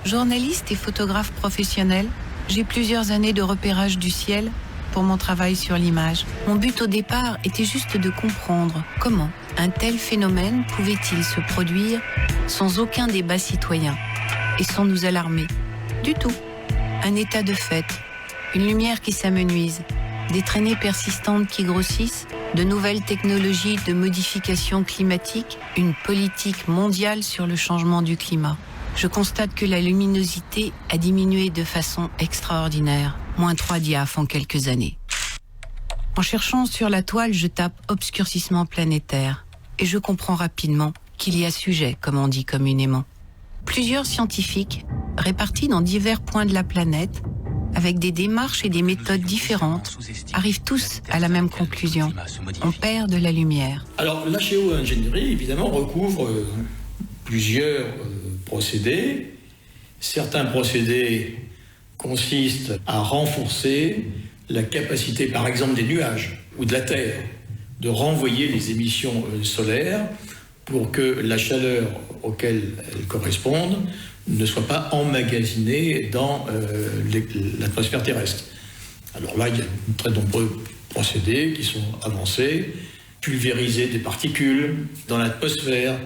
Journaliste et photographe professionnel, j'ai plusieurs années de repérage du ciel pour mon travail sur l'image. Mon but au départ était juste de comprendre comment un tel phénomène pouvait-il se produire sans aucun débat citoyen et sans nous alarmer. Du tout. Un état de fait, une lumière qui s'amenuise, des traînées persistantes qui grossissent, de nouvelles technologies de modification climatique, une politique mondiale sur le changement du climat. Je constate que la luminosité a diminué de façon extraordinaire, moins 3 diaphes en quelques années. En cherchant sur la toile, je tape obscurcissement planétaire et je comprends rapidement qu'il y a sujet, comme on dit communément. Plusieurs scientifiques, répartis dans divers points de la planète, avec des démarches et des méthodes différentes, arrivent tous à la même conclusion. On perd de la lumière. Alors, la géo-ingénierie, évidemment, recouvre plusieurs procédés. Certains procédés consistent à renforcer la capacité, par exemple, des nuages ou de la Terre, de renvoyer les émissions solaires pour que la chaleur auquel elles correspondent ne soit pas emmagasinée dans l'atmosphère terrestre. Alors là, il y a de très nombreux procédés qui sont avancés. Pulvériser des particules dans l'atmosphère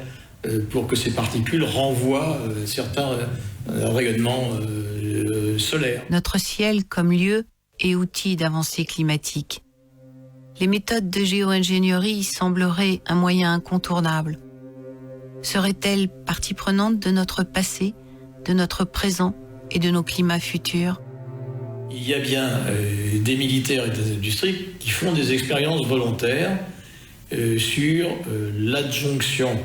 pour que ces particules renvoient certains rayonnements solaires. Notre ciel comme lieu et outil d'avancée climatique. Les méthodes de géo-ingénierie sembleraient un moyen incontournable. Seraient-elles partie prenante de notre passé, de notre présent et de nos climats futurs? Il y a bien des militaires et des industries qui font des expériences volontaires sur l'adjonction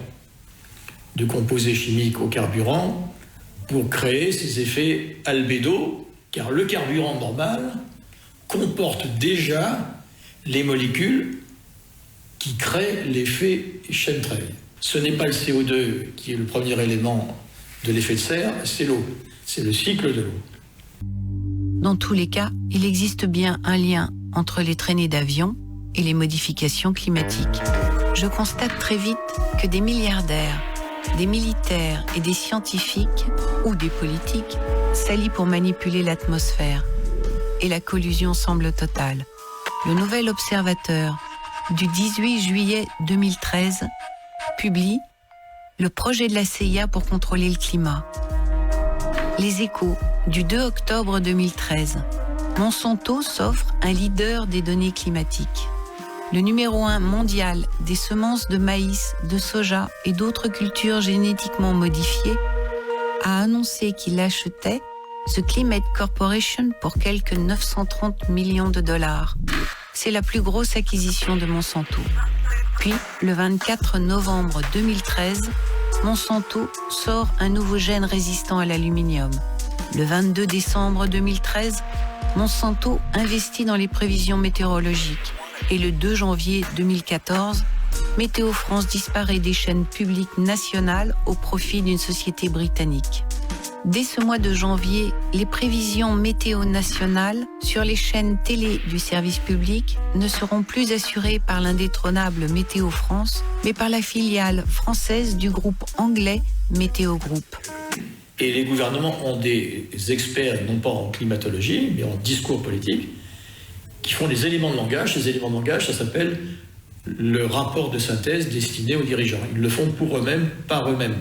de composés chimiques au carburant pour créer ces effets albédo, car le carburant normal comporte déjà les molécules qui créent l'effet chemtrail. Ce n'est pas le CO2 qui est le premier élément de l'effet de serre, c'est l'eau. C'est le cycle de l'eau. Dans tous les cas, il existe bien un lien entre les traînées d'avions et les modifications climatiques. Je constate très vite que des milliardaires, des militaires et des scientifiques, ou des politiques, s'allient pour manipuler l'atmosphère. Et la collusion semble totale. Le Nouvel Observateur du 18 juillet 2013 publie le projet de la CIA pour contrôler le climat. Les Échos du 2 octobre 2013. Monsanto s'offre un leader des données climatiques. Le numéro 1 mondial des semences de maïs, de soja et d'autres cultures génétiquement modifiées a annoncé qu'il achetait The Climate Corporation pour quelques 930 millions de dollars. C'est la plus grosse acquisition de Monsanto. Puis, le 24 novembre 2013, Monsanto sort un nouveau gène résistant à l'aluminium. Le 22 décembre 2013, Monsanto investit dans les prévisions météorologiques. Et le 2 janvier 2014, Météo France disparaît des chaînes publiques nationales au profit d'une société britannique. Dès ce mois de janvier, les prévisions météo nationales sur les chaînes télé du service public ne seront plus assurées par l'indétrônable Météo France, mais par la filiale française du groupe anglais Météo Group. Et les gouvernements ont des experts, non pas en climatologie, mais en discours politique, qui font des éléments de langage. Ces éléments de langage, ça s'appelle le rapport de synthèse destiné aux dirigeants. Ils le font pour eux-mêmes, par eux-mêmes.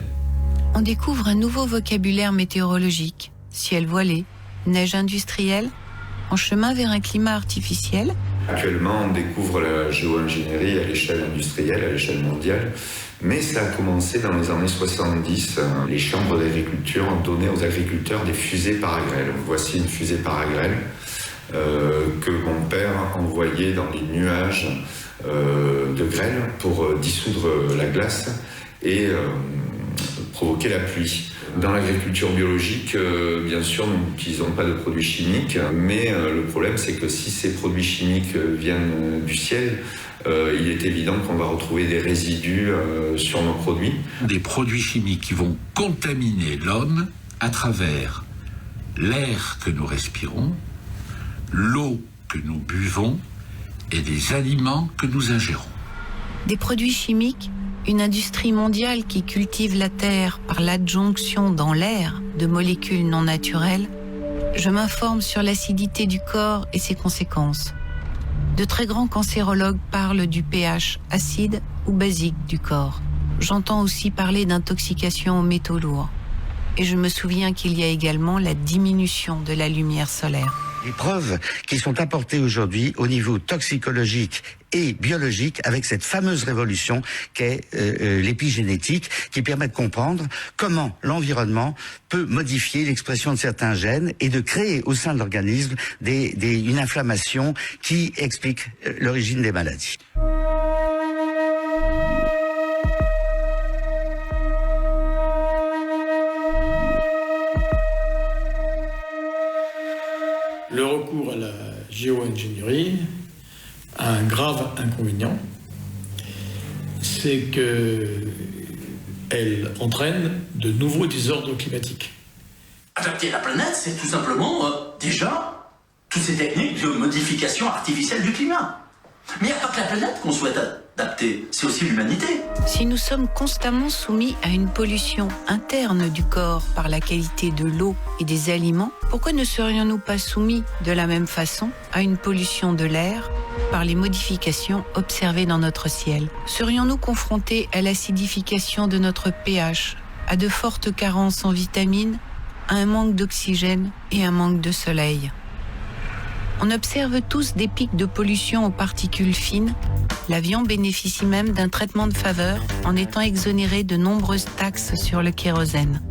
On découvre un nouveau vocabulaire météorologique. Ciel voilé, neige industrielle, en chemin vers un climat artificiel. Actuellement, on découvre la géo-ingénierie à l'échelle industrielle, à l'échelle mondiale. Mais ça a commencé dans les années 70. Les chambres d'agriculture ont donné aux agriculteurs des fusées Paragrel. Voici une fusée Paragrel que mon père envoyait dans les nuages de grêle pour dissoudre la glace et provoquer la pluie. Dans l'agriculture biologique, bien sûr, nous n'utilisons pas de produits chimiques, mais le problème, c'est que si ces produits chimiques viennent du ciel, il est évident qu'on va retrouver des résidus sur nos produits. Des produits chimiques qui vont contaminer l'homme à travers l'air que nous respirons, l'eau que nous buvons et des aliments que nous ingérons. Des produits chimiques Une industrie mondiale qui cultive la terre par l'adjonction dans l'air de molécules non naturelles, je m'informe sur l'acidité du corps et ses conséquences. De très grands cancérologues parlent du pH acide ou basique du corps. J'entends aussi parler d'intoxication aux métaux lourds. Et je me souviens qu'il y a également la diminution de la lumière solaire. Les preuves qui sont apportées aujourd'hui au niveau toxicologique et biologique avec cette fameuse révolution qu'est l'épigénétique, qui permet de comprendre comment l'environnement peut modifier l'expression de certains gènes et de créer au sein de l'organisme une inflammation qui explique l'origine des maladies. Le recours à la géo-ingénierie a un grave inconvénient, c'est qu'elle entraîne de nouveaux désordres climatiques. Adapter la planète, c'est tout simplement, déjà, toutes ces techniques de modification artificielle du climat. Mais il n'y a pas que la planète qu'on souhaite adapter, c'est aussi l'humanité. Si nous sommes constamment soumis à une pollution interne du corps par la qualité de l'eau et des aliments, pourquoi ne serions-nous pas soumis de la même façon à une pollution de l'air par les modifications observées dans notre ciel? Serions-nous confrontés à l'acidification de notre pH, à de fortes carences en vitamines, à un manque d'oxygène et un manque de soleil? On observe tous des pics de pollution aux particules fines. L'avion bénéficie même d'un traitement de faveur en étant exonéré de nombreuses taxes sur le kérosène.